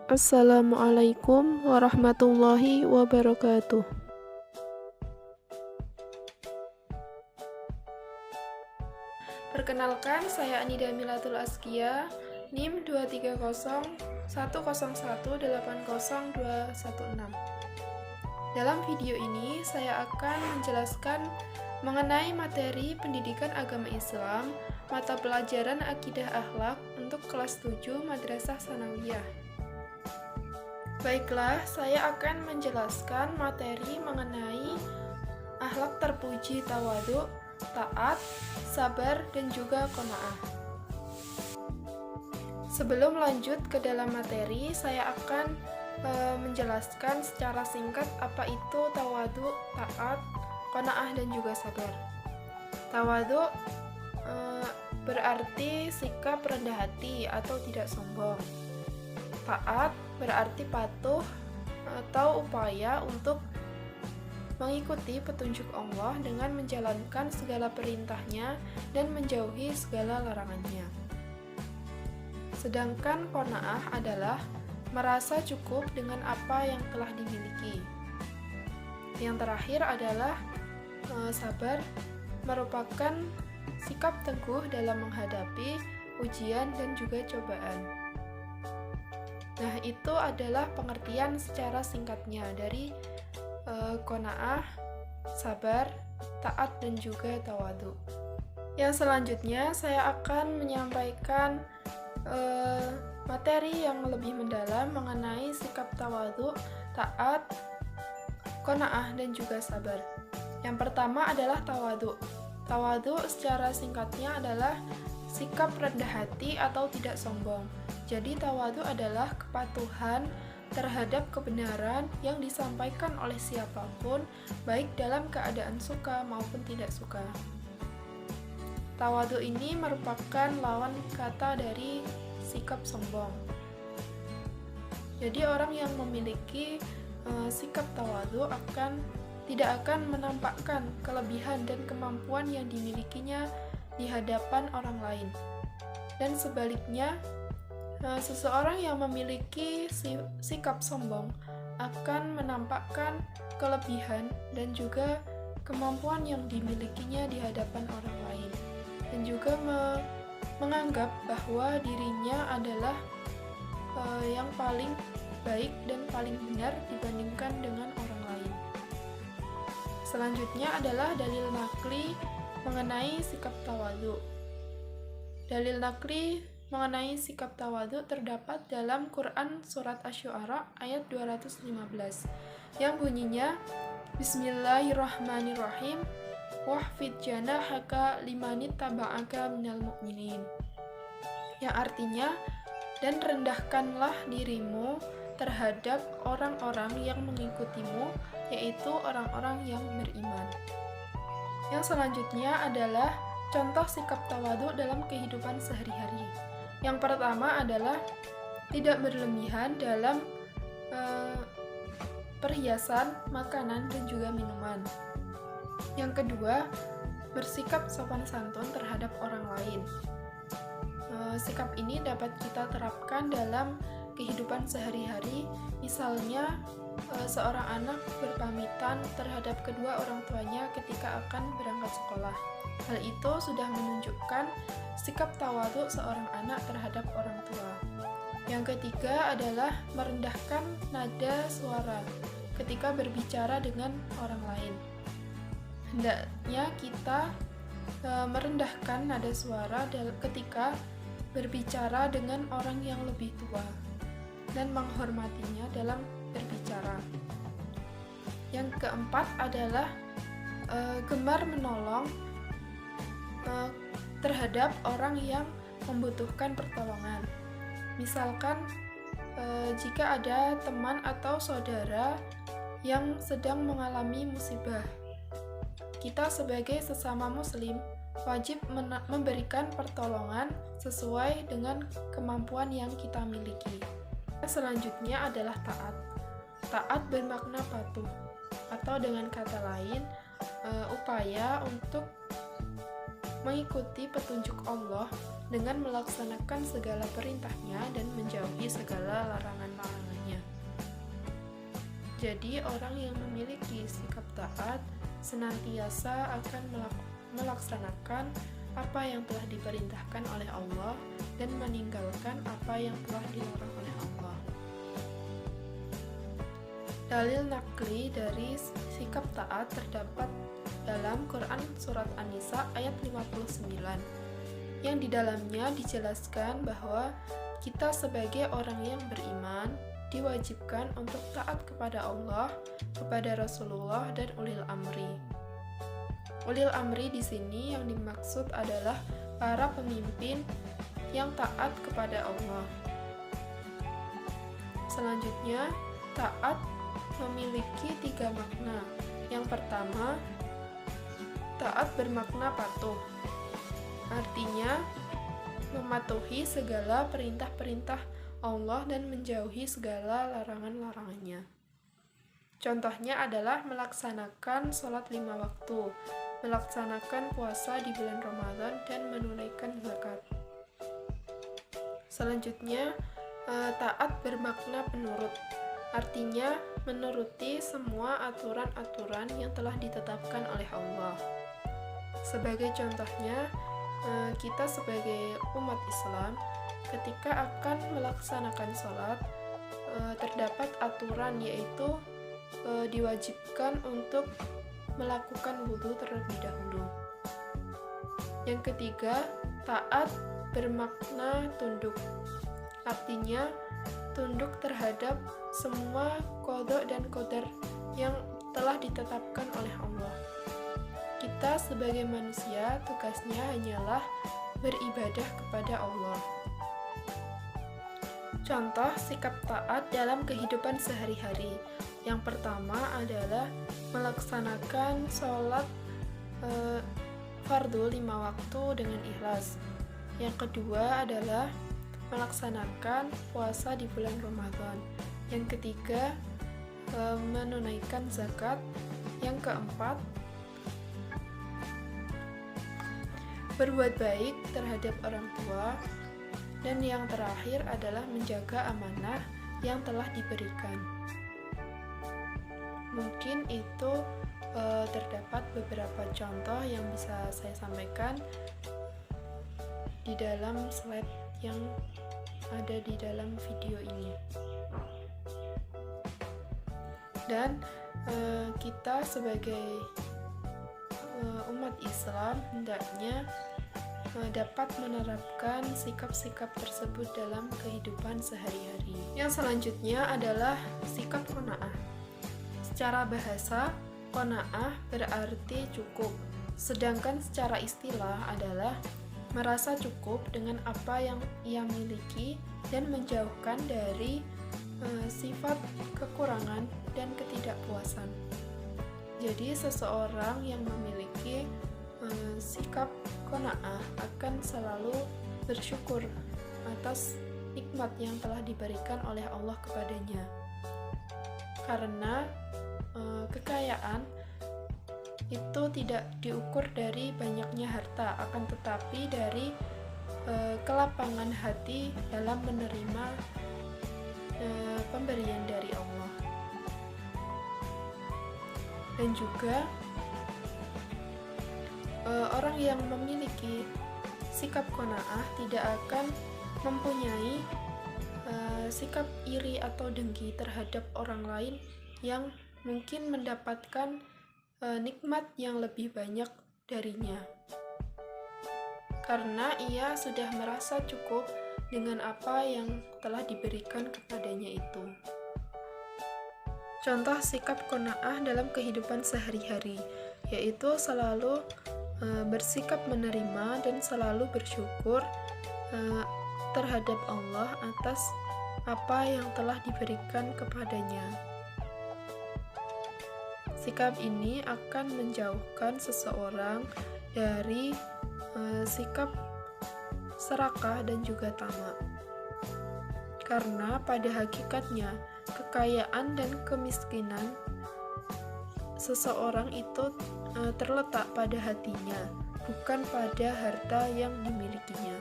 Assalamualaikum warahmatullahi wabarakatuh. Perkenalkan, saya Anida Milatul Askia, NIM 23010180216. Dalam video ini, saya akan menjelaskan mengenai materi pendidikan agama Islam, mata pelajaran akidah akhlak untuk kelas 7 Madrasah Tsanawiyah. Baiklah, saya akan menjelaskan materi mengenai akhlak terpuji, tawadhu, taat, sabar, dan juga qanaah. Sebelum lanjut ke dalam materi, saya akan menjelaskan secara singkat apa itu tawadhu, taat, qanaah, dan juga sabar. Tawadhu berarti sikap rendah hati atau tidak sombong. Taat berarti patuh atau upaya untuk mengikuti petunjuk Allah dengan menjalankan segala perintahnya dan menjauhi segala larangannya. Sedangkan qanaah adalah merasa cukup dengan apa yang telah dimiliki. Yang terakhir adalah sabar, merupakan sikap teguh dalam menghadapi ujian dan juga cobaan. Nah, itu adalah pengertian secara singkatnya dari qanaah, sabar, taat, dan juga tawadhu. Yang selanjutnya saya akan menyampaikan materi yang lebih mendalam mengenai sikap tawadhu, taat, qanaah, dan juga sabar. Yang pertama adalah tawadhu. Tawadhu secara singkatnya adalah sikap rendah hati atau tidak sombong. Jadi tawadhu adalah kepatuhan terhadap kebenaran yang disampaikan oleh siapapun, baik dalam keadaan suka maupun tidak suka. Tawadhu ini merupakan lawan kata dari sikap sombong. Jadi orang yang memiliki sikap tawadhu tidak akan menampakkan kelebihan dan kemampuan yang dimilikinya di hadapan orang lain. Dan sebaliknya, seseorang yang memiliki sikap sombong akan menampakkan kelebihan dan juga kemampuan yang dimilikinya di hadapan orang lain, dan juga menganggap bahwa dirinya adalah yang paling baik dan paling benar dibandingkan dengan orang lain. Selanjutnya adalah dalil naqli mengenai sikap tawadhu. Dalil naqli mengenai sikap tawadhu terdapat dalam Quran Surat Asy-Syu'ara ayat 215 yang bunyinya Bismillahirrahmanirrahim wahfid janahaka limanittaba'aka minal mu'minin, yang artinya, dan rendahkanlah dirimu terhadap orang-orang yang mengikutimu, yaitu orang-orang yang beriman. Yang selanjutnya adalah contoh sikap tawadhu dalam kehidupan sehari-hari. Yang pertama adalah tidak berlebihan dalam perhiasan, makanan, dan juga minuman. Yang kedua, bersikap sopan santun terhadap orang lain. Sikap ini dapat kita terapkan dalam kehidupan sehari-hari, misalnya seorang anak berpamitan terhadap kedua orang tuanya ketika akan berangkat sekolah. Hal itu sudah menunjukkan sikap tawadhu seorang anak terhadap orang tua. Yang ketiga adalah merendahkan nada suara ketika berbicara dengan orang lain. Hendaknya kita merendahkan nada suara ketika berbicara dengan orang yang lebih tua dan menghormatinya dalam berbicara. Yang keempat adalah gemar menolong terhadap orang yang membutuhkan pertolongan. Misalkan jika ada teman atau saudara yang sedang mengalami musibah, kita sebagai sesama muslim wajib memberikan pertolongan sesuai dengan kemampuan yang kita miliki. Selanjutnya adalah taat. Taat bermakna patuh, atau dengan kata lain, upaya untuk mengikuti petunjuk Allah dengan melaksanakan segala perintahnya dan menjauhi segala larangan-larangan. Jadi orang yang memiliki sikap taat senantiasa akan melaksanakan apa yang telah diperintahkan oleh Allah dan meninggalkan apa yang telah dilarang oleh Allah. Dalil nakli dari sikap taat terdapat dalam Quran Surat An-Nisa ayat 59, yang di dalamnya dijelaskan bahwa kita sebagai orang yang beriman diwajibkan untuk taat kepada Allah, kepada Rasulullah, dan ulil amri. Ulil amri di sini yang dimaksud adalah para pemimpin yang taat kepada Allah. Selanjutnya, taat memiliki 3 makna. Yang pertama, taat bermakna patuh. Artinya, mematuhi segala perintah-perintah Allah dan menjauhi segala larangan-larangannya. Contohnya adalah melaksanakan sholat 5 waktu, melaksanakan puasa di bulan Ramadan, dan menunaikan zakat. Selanjutnya, taat bermakna penurut. Artinya, menuruti semua aturan-aturan yang telah ditetapkan oleh Allah. Sebagai contohnya, kita sebagai umat Islam, ketika akan melaksanakan sholat, terdapat aturan, yaitu diwajibkan untuk melakukan wudhu terlebih dahulu. Yang ketiga, taat bermakna tunduk. Artinya, tunduk terhadap semua qada dan qadar yang telah ditetapkan oleh Allah. Kita sebagai manusia, tugasnya hanyalah beribadah kepada Allah. Contoh sikap taat dalam kehidupan sehari-hari. Yang pertama adalah melaksanakan sholat fardu 5 waktu dengan ikhlas. Yang kedua adalah melaksanakan puasa di bulan Ramadan. Yang ketiga, menunaikan zakat. Yang keempat, berbuat baik terhadap orang tua. Dan yang terakhir adalah menjaga amanah yang telah diberikan. Mungkin itu terdapat beberapa contoh yang bisa saya sampaikan di dalam slide yang ada di dalam video ini. Dan kita sebagai umat Islam hendaknya dapat menerapkan sikap-sikap tersebut dalam kehidupan sehari-hari. Yang selanjutnya adalah sikap qanaah. Secara bahasa, qanaah berarti cukup, sedangkan secara istilah adalah merasa cukup dengan apa yang ia miliki dan menjauhkan dari sifat kekurangan dan ketidakpuasan. Jadi seseorang yang memiliki sikap qanaah akan selalu bersyukur atas nikmat yang telah diberikan oleh Allah kepadanya. Karena kekayaan itu tidak diukur dari banyaknya harta, akan tetapi dari kelapangan hati dalam menerima pemberian dari Allah. Dan juga orang yang memiliki sikap qanaah tidak akan mempunyai sikap iri atau dengki terhadap orang lain yang mungkin mendapatkan nikmat yang lebih banyak darinya, karena ia sudah merasa cukup dengan apa yang telah diberikan kepadanya itu. Contoh sikap qanaah dalam kehidupan sehari-hari, yaitu selalu bersikap menerima dan selalu bersyukur terhadap Allah atas apa yang telah diberikan kepadanya. Sikap ini akan menjauhkan seseorang dari sikap serakah dan juga tamak. Karena pada hakikatnya kekayaan dan kemiskinan seseorang itu terletak pada hatinya, bukan pada harta yang dimilikinya.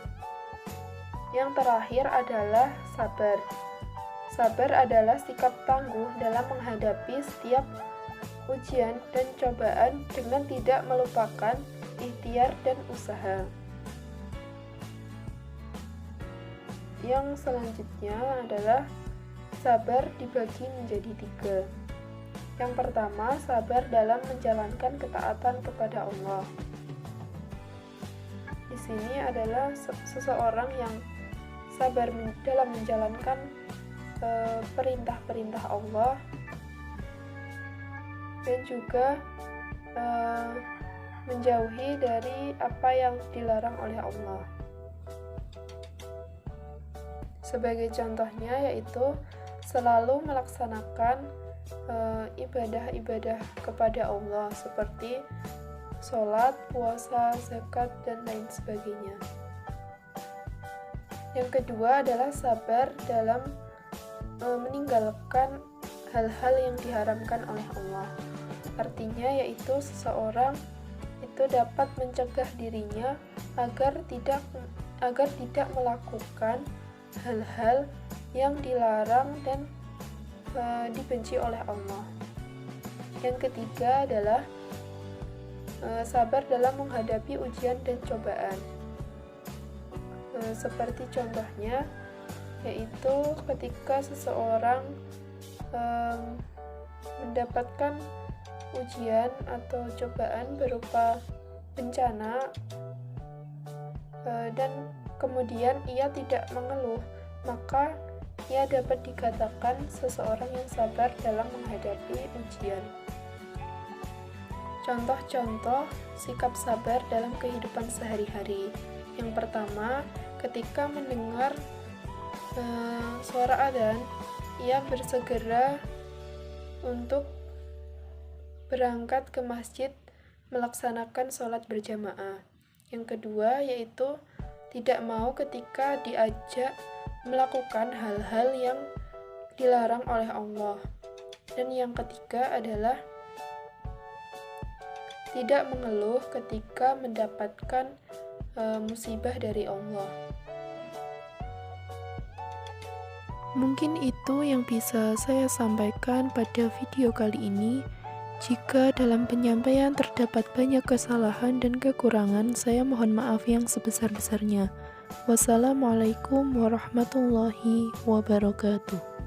Yang terakhir adalah sabar. Sabar adalah sikap tangguh dalam menghadapi setiap ujian dan cobaan dengan tidak melupakan ikhtiar dan usaha. Yang selanjutnya adalah sabar dibagi menjadi 3. Yang pertama, sabar dalam menjalankan ketaatan kepada Allah. Di sini adalah seseorang yang sabar dalam menjalankan perintah-perintah Allah dan juga menjauhi dari apa yang dilarang oleh Allah. Sebagai contohnya yaitu selalu melaksanakan ibadah-ibadah kepada Allah seperti sholat, puasa, zakat, dan lain sebagainya. Yang kedua adalah sabar dalam meninggalkan hal-hal yang diharamkan oleh Allah. Artinya yaitu seseorang itu dapat mencegah dirinya agar tidak melakukan hal-hal yang dilarang dan dibenci oleh Allah. Yang ketiga adalah sabar dalam menghadapi ujian dan cobaan. Seperti contohnya yaitu ketika seseorang mendapatkan ujian atau cobaan berupa bencana dan kemudian ia tidak mengeluh, maka ia dapat dikatakan seseorang yang sabar dalam menghadapi ujian. Contoh-contoh sikap sabar dalam kehidupan sehari-hari. Yang pertama, ketika mendengar suara adzan, ia bersegera untuk berangkat ke masjid melaksanakan sholat berjamaah. Yang kedua, yaitu tidak mau ketika diajak melakukan hal-hal yang dilarang oleh Allah. Dan yang ketiga adalah tidak mengeluh ketika mendapatkan musibah dari Allah. Mungkin itu yang bisa saya sampaikan pada video kali ini. Jika dalam penyampaian terdapat banyak kesalahan dan kekurangan, saya mohon maaf yang sebesar-besarnya. Wassalamualaikum warahmatullahi wabarakatuh.